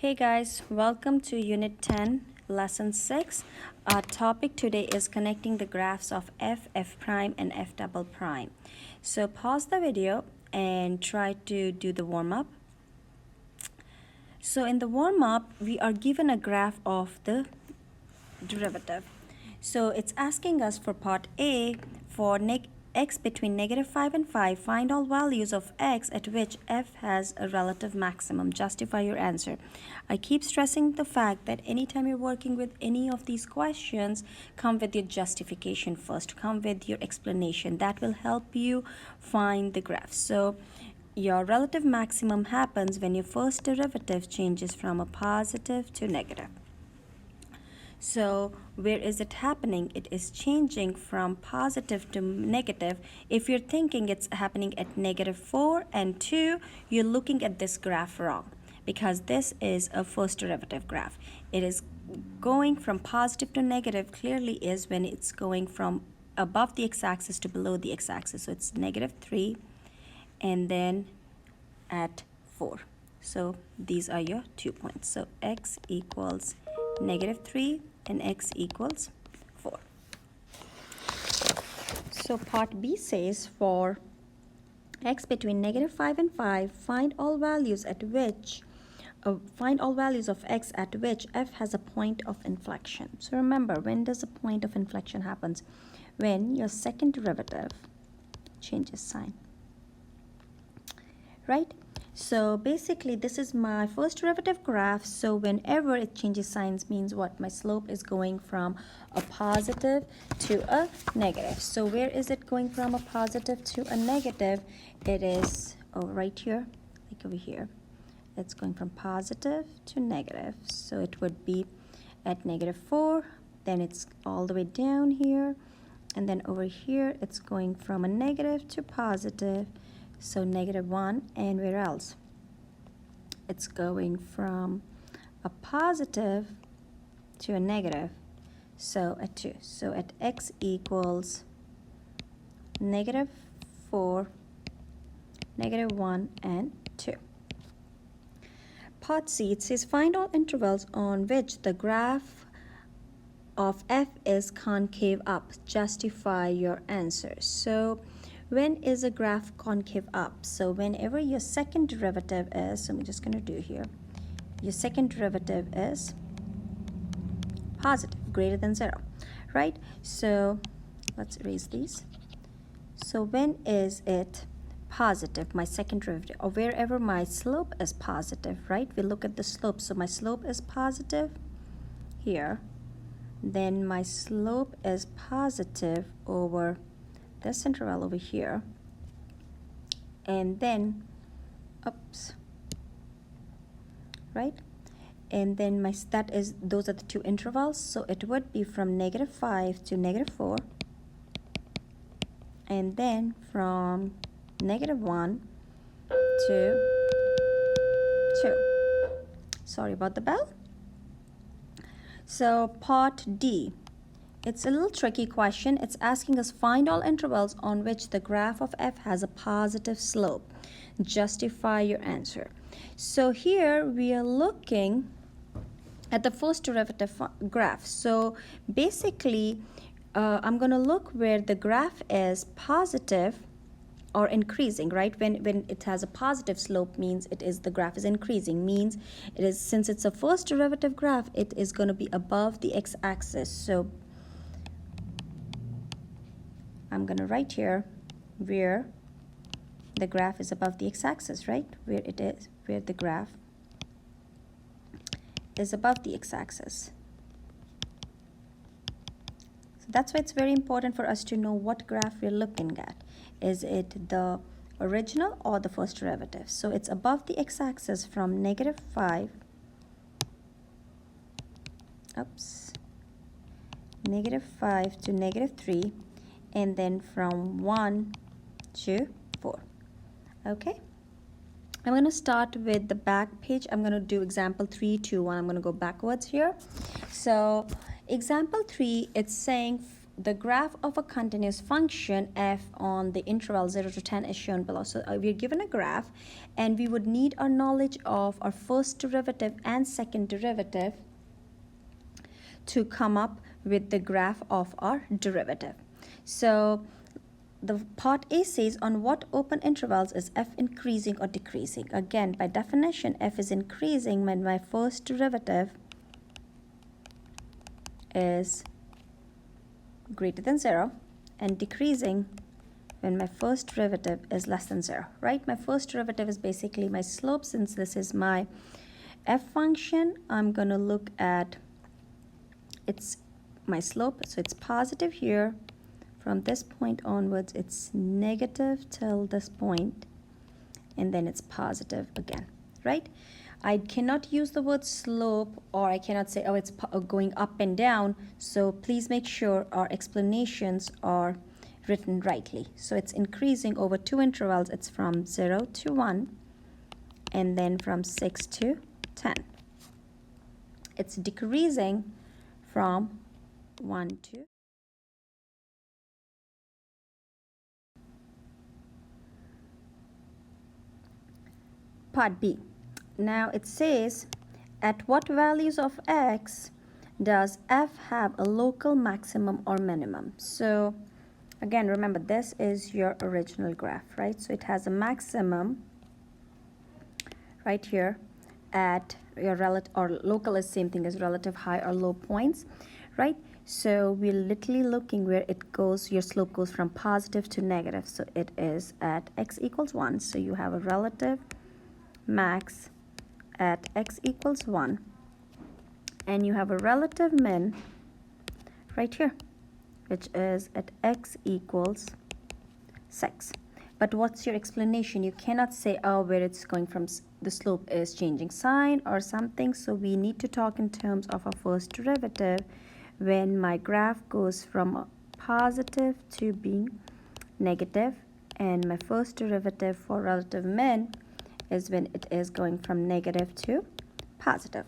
Hey guys, welcome to Unit 10, Lesson 6. Our topic today is connecting the graphs of f, f prime and f double prime. So pause the video and try to do the warm-up. So in the warm-up, we are given a graph of the derivative. So it's asking us for part A for x between -5 and 5. Find all values of x at which f has a relative maximum. Justify your answer. I keep stressing the fact that anytime you're working with any of these questions, come with your justification first. Come with your explanation. That will help you find the graph. So your relative maximum happens when your first derivative changes from a positive to negative. So where is it happening? It is changing from positive to negative. If you're thinking it's happening at -4 and 2, you're looking at this graph wrong, because this is a first derivative graph. It is going from positive to negative clearly is when it's going from above the x-axis to below the x-axis. So it's -3 and then at 4. So these are your 2 points. So x equals -3 and x equals 4. So part B says for x between -5 and 5, find all values of x at which f has a point of inflection. So remember, when does a point of inflection happens? When your second derivative changes sign, right? So basically this is my first derivative graph. So whenever it changes signs means what? My slope is going from a positive to a negative. So where is it going from a positive to a negative? It is right here, like over here. It's going from positive to negative. So it would be at -4, then it's all the way down here, and then over here it's going from a negative to positive. So -1, and where else? It's going from a positive to a negative, so at 2. So at x equals -4, -1, and 2. Part C, it says find all intervals on which the graph of f is concave up. Justify your answer. So when is a graph concave up? So whenever your second derivative is, so I'm just going to do here, your second derivative is positive, greater than 0, right? So let's erase these. So when is it positive, my second derivative, or wherever my slope is positive, right? We look at the slope. So my slope is positive here. Then my slope is positive over this interval over here, and then right, and then those are the two intervals. So it would be from -5 to -4, and then from -1 to 2. Sorry about the bell. So part D, it's a little tricky question. It's asking us find all intervals on which the graph of f has a positive slope. Justify your answer. So here we are looking at the first derivative graph. So basically I'm going to look where the graph is positive or increasing, right? When it has a positive slope means the graph is increasing, means it is, since it's a first derivative graph, it is going to be above the x-axis. So I'm going to write here where the graph is above the x-axis, right? Where the graph is above the x-axis. So that's why it's very important for us to know what graph we're looking at. Is it the original or the first derivative? So it's above the x-axis from -5, -5 to -3, and then from 1 to 4. Okay, I'm going to start with the back page. I'm going to do example 3, 2, 1. I'm going to go backwards here. So example 3, it's saying the graph of a continuous function f on the interval 0 to 10 is shown below. So we're given a graph, and we would need our knowledge of our first derivative and second derivative to come up with the graph of our derivative. So the part A says, on what open intervals is f increasing or decreasing? Again, by definition, f is increasing when my first derivative is greater than 0, and decreasing when my first derivative is less than 0, right? My first derivative is basically my slope. Since this is my f function, I'm going to look at it's my slope, so it's positive here. From this point onwards, it's negative till this point, and then it's positive again, right? I cannot use the word slope, or I cannot say, oh, it's going up and down. So please make sure our explanations are written rightly. So it's increasing over two intervals. It's from 0 to 1, and then from 6 to 10. It's decreasing from 1 to part B. Now it says, at what values of x does f have a local maximum or minimum? So again, remember, this is your original graph, right? So it has a maximum right here at your relative, or local is same thing as relative high or low points, right? So we're literally looking where it goes, your slope goes from positive to negative. So it is at x equals 1. So you have a relative max at x equals 1, and you have a relative min right here, which is at x equals 6. But what's your explanation? You cannot say, oh, where it's going from, the slope is changing sign or something. So we need to talk in terms of a first derivative when my graph goes from positive to being negative, and my first derivative for relative min is when it is going from negative to positive,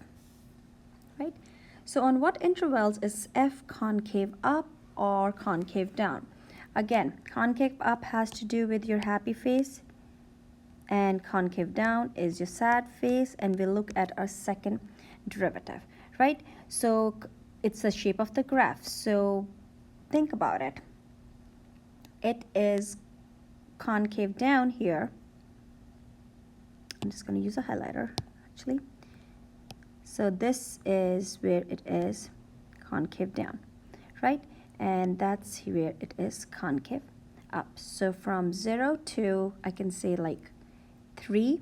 right? So on what intervals is f concave up or concave down? Again, concave up has to do with your happy face, and concave down is your sad face, and we'll look at our second derivative, right? So it's the shape of the graph. So think about it. It is concave down here. I'm just going to use a highlighter actually. So this is where it is concave down, right? And that's where it is concave up. So from 0 to, I can say like 3,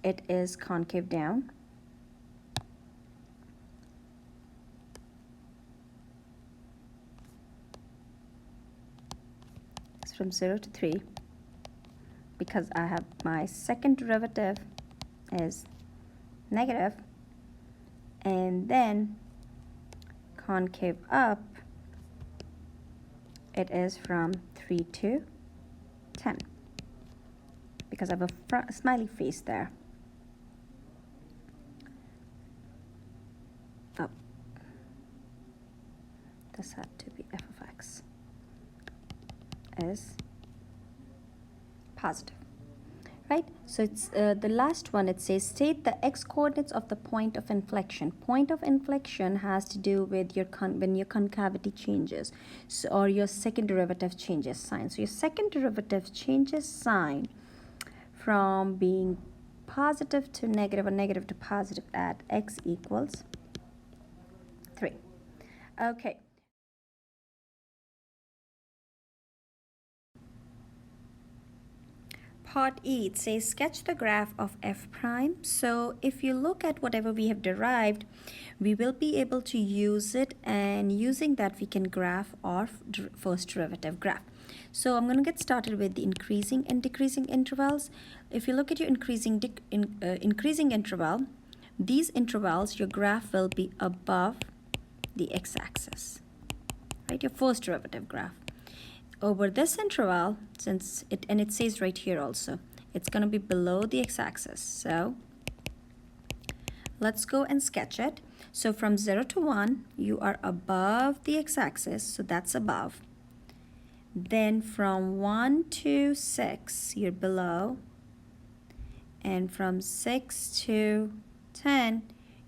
it is concave down. It's from 0 to 3. Because I have my second derivative is negative, and then concave up, it is from 3 to 10, because I have a smiley face there. Up. This had to be f of x is positive, right? So it's the last one. It says, state the x coordinates of the point of inflection. Point of inflection has to do with your when your concavity changes, so, or your second derivative changes sign. So your second derivative changes sign from being positive to negative, or negative to positive at x equals 3. Okay. Part E, it says sketch the graph of f prime. So if you look at whatever we have derived, we will be able to use it, and using that we can graph our first derivative graph. So I'm going to get started with the increasing and decreasing intervals. If you look at your increasing interval, these intervals, your graph will be above the x-axis, right? Your first derivative graph. Over this interval, since it, and it says right here also, it's going to be below the x-axis. So let's go and sketch it. So from 0 to 1, you are above the x-axis, so that's above. Then from 1 to 6, you're below. And from 6 to 10,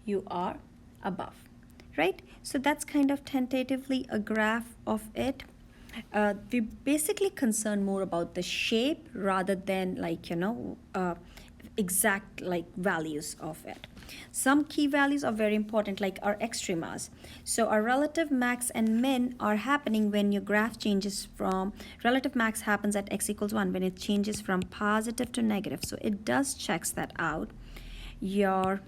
you are above, right? So that's kind of tentatively a graph of it. We basically concern more about the shape rather than like, exact like values of it. Some key values are very important, like our extremas. So our relative max and min are happening when your graph changes from, relative max happens at x equals 1 when it changes from positive to negative. So it does checks that out. Your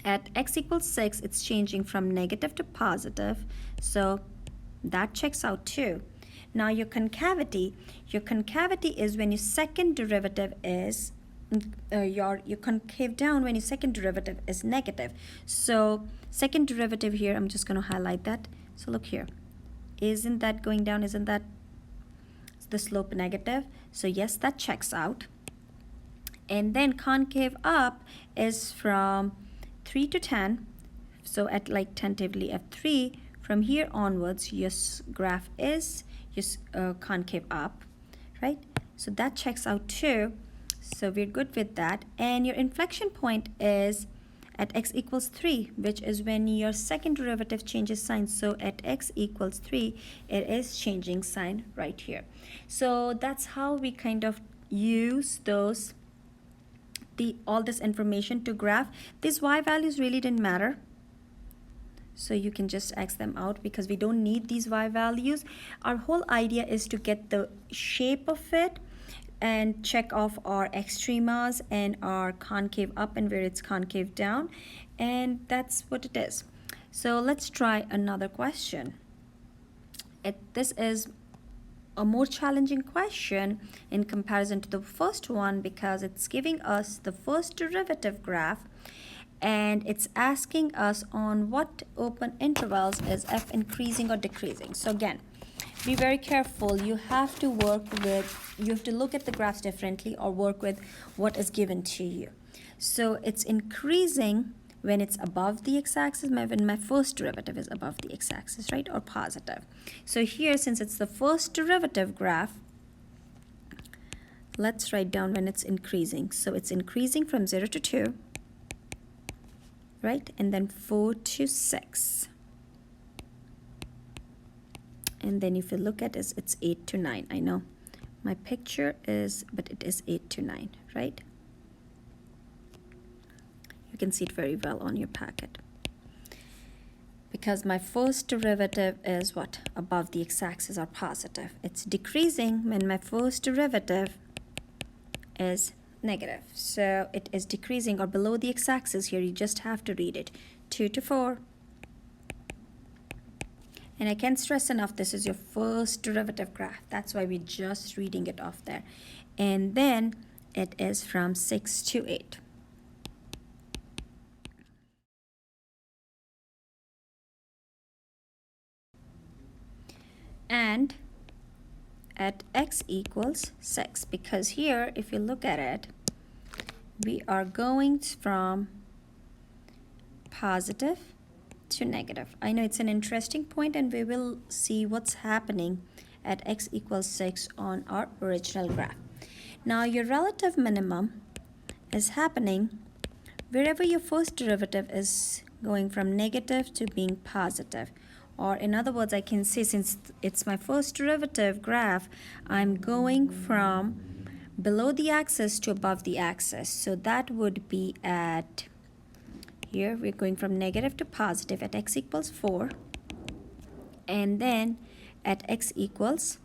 at x equals 6, it's changing from negative to positive. So that checks out too. Now your concavity is when your second derivative is your concave down when your second derivative is negative. So second derivative here, I'm just going to highlight that. So look here, isn't that going down? Isn't that the slope negative? So yes, that checks out. And then concave up is from 3 to 10. So at like tentatively at 3, from here onwards, your graph is concave up, right? So that checks out too. So we're good with that. And your inflection point is at x equals 3, which is when your second derivative changes sign. So at x equals 3, it is changing sign right here. So that's how we kind of use those all this information to graph. These y values really didn't matter, so you can just X them out because we don't need these y values. Our whole idea is to get the shape of it and check off our extremas and our concave up and where it's concave down, and that's what it is. So let's try another question. This is a more challenging question in comparison to the first one because it's giving us the first derivative graph and it's asking us on what open intervals is f increasing or decreasing. So again, be very careful. You have to look at the graphs differently or work with what is given to you. So it's increasing when it's above the x-axis, when my first derivative is above the x-axis, right, or positive. So here, since it's the first derivative graph, let's write down when it's increasing. So it's increasing from 0 to 2, right, and then 4 to 6. And then if you look at it, it's 8 to 9. I know my picture is, but it is 8 to 9, right? You can see it very well on your packet. Because my first derivative is what? Above the x-axis or positive. It's decreasing when my first derivative is negative. So it is decreasing or below the x-axis here. You just have to read it. 2 to 4. And I can't stress enough, this is your first derivative graph. That's why we're just reading it off there. And then it is from 6 to 8. And at x equals 6, because here, if you look at it, we are going from positive to negative. I know it's an interesting point, and we will see what's happening at x equals 6 on our original graph. Now, your relative minimum is happening wherever your first derivative is going from negative to being positive. Or in other words, I can say, since it's my first derivative graph, I'm going from below the axis to above the axis. So that would be at, here we're going from negative to positive at x equals 4. And then at x equals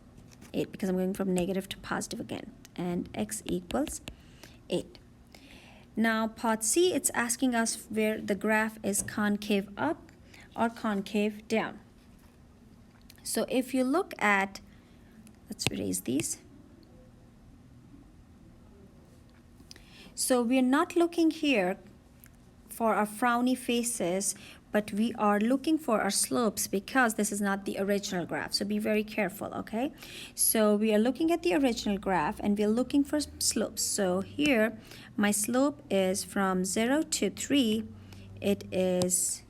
8, because I'm going from negative to positive again. And x equals 8. Now, part C, it's asking us where the graph is concave up or concave down. So if you look at, let's erase these. So we're not looking here for our frowny faces, but we are looking for our slopes because this is not the original graph. So be very careful, okay? So we are looking at the original graph and we're looking for slopes. So here, my slope is from 0 to 3. It is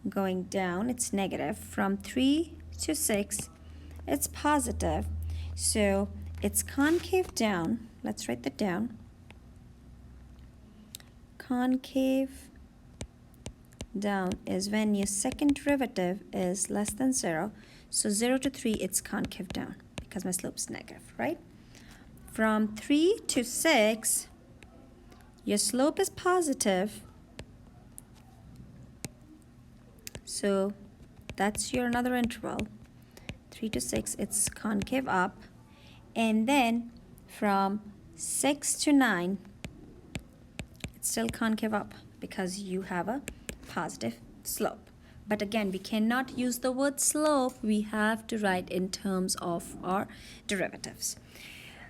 going down, it's negative. From 3 to 6, it's positive. So it's concave down. Let's write that down. Concave down is when your second derivative is less than 0. So 0 to 3, it's concave down because my slope is negative, right? From 3 to 6, your slope is positive. So that's your another interval. 3 to 6, it's concave up. And then from 6 to 9, it's still concave up because you have a positive slope. But again, we cannot use the word slope. We have to write in terms of our derivatives.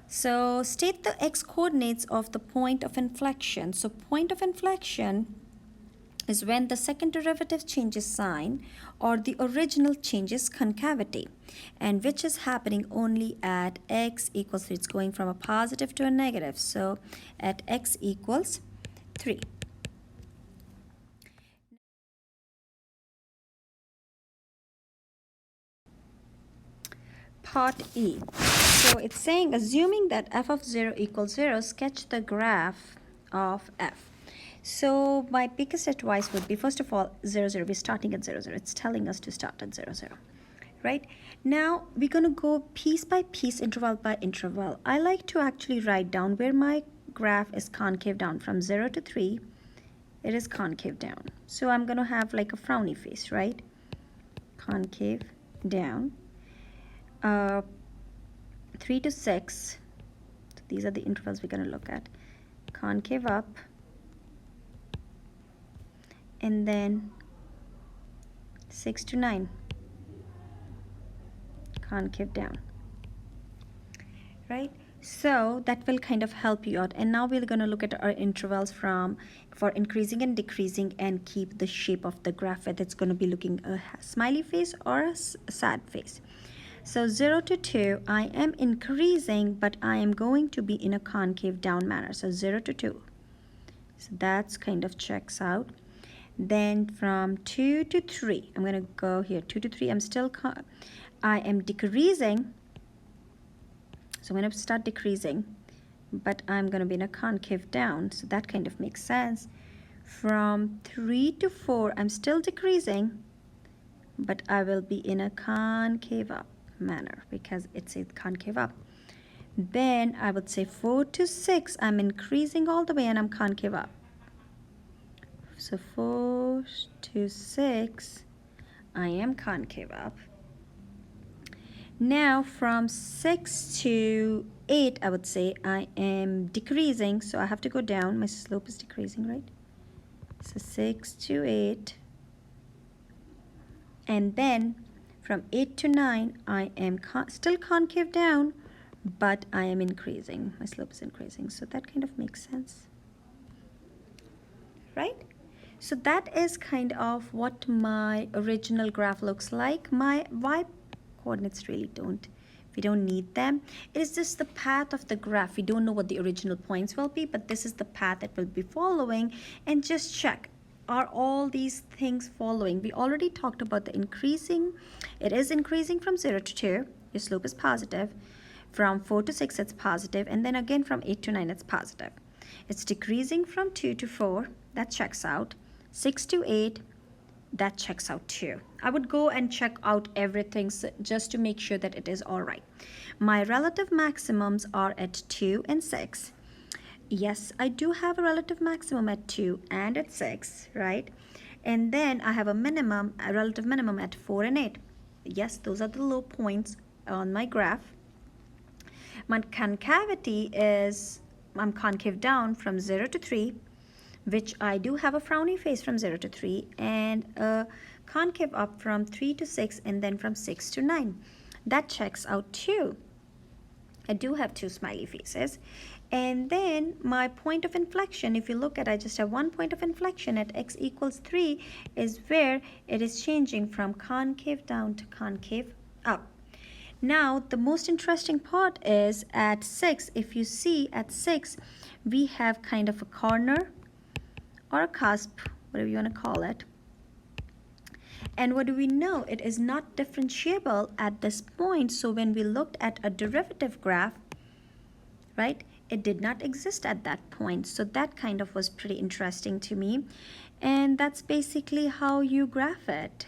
So state the x-coordinates of the point of inflection. So point of inflection is when the second derivative changes sign or the original changes concavity, and which is happening only at x equals 3. It's going from a positive to a negative. So at x equals 3. Part E. So it's saying, assuming that f of 0 equals 0, sketch the graph of f. So my biggest advice would be, first of all, 0, 0. We're starting at 0, 0. It's telling us to start at 0, 0. Right? Now, we're going to go piece by piece, interval by interval. I like to actually write down where my graph is concave down. From 0 to 3, it is concave down. So I'm going to have like a frowny face, right? Concave down. 3 to 6, so these are the intervals we're going to look at. Concave up, and then 6 to 9, concave down, right? So that will kind of help you out. And now we're going to look at our intervals for increasing and decreasing and keep the shape of the graph, whether it's going to be looking a smiley face or a sad face. So 0 to 2, I am increasing, but I am going to be in a concave down manner. So 0 to 2. So that's kind of checks out. Then from 2 to 3, I'm going to go here. 2 to 3, I am decreasing. So I'm going to start decreasing, but I'm going to be in a concave down. So that kind of makes sense. From 3 to 4, I'm still decreasing, but I will be in a concave up manner because it's a concave up. Then I would say 4 to 6, I'm increasing all the way and I'm concave up. So 4 to 6, I am concave up. Now from 6 to 8, I would say I am decreasing, so I have to go down. My slope is decreasing, right? So 6 to 8. And then from 8 to 9, I am still concave down, but I am increasing. My slope is increasing. So that kind of makes sense, right? So that is kind of what my original graph looks like. My y coordinates really we don't need them. It is just the path of the graph. We don't know what the original points will be, but this is the path that will be following. And just check, are all these things following? We already talked about the increasing. It is increasing from 0 to 2. Your slope is positive. From 4 to 6, it's positive. And then again from 8 to 9, it's positive. It's decreasing from 2 to 4. That checks out. 6 to 8, that checks out too. I would go and check out everything just to make sure that it is all right. My relative maximums are at 2 and 6. Yes, I do have a relative maximum at 2 and at 6, right? And then I have a relative minimum at 4 and 8. Yes, those are the low points on my graph. My concavity is, I'm concave down from 0 to 3, which I do have a frowny face from 0 to 3, and a concave up from 3 to 6, and then from 6 to 9. That checks out too. I do have two smiley faces. And then my point of inflection, if you look at, I just have one point of inflection at x equals 3, is where it is changing from concave down to concave up. Now, the most interesting part is at 6. If you see at 6, we have kind of a corner or a cusp, whatever you want to call it. And what do we know? It is not differentiable at this point. So when we looked at a derivative graph, right, it did not exist at that point. So that kind of was pretty interesting to me. And that's basically how you graph it.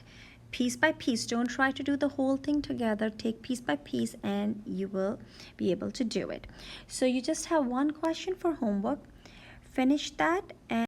Piece by piece. Don't try to do the whole thing together. Take piece by piece and you will be able to do it. So you just have one question for homework. Finish that and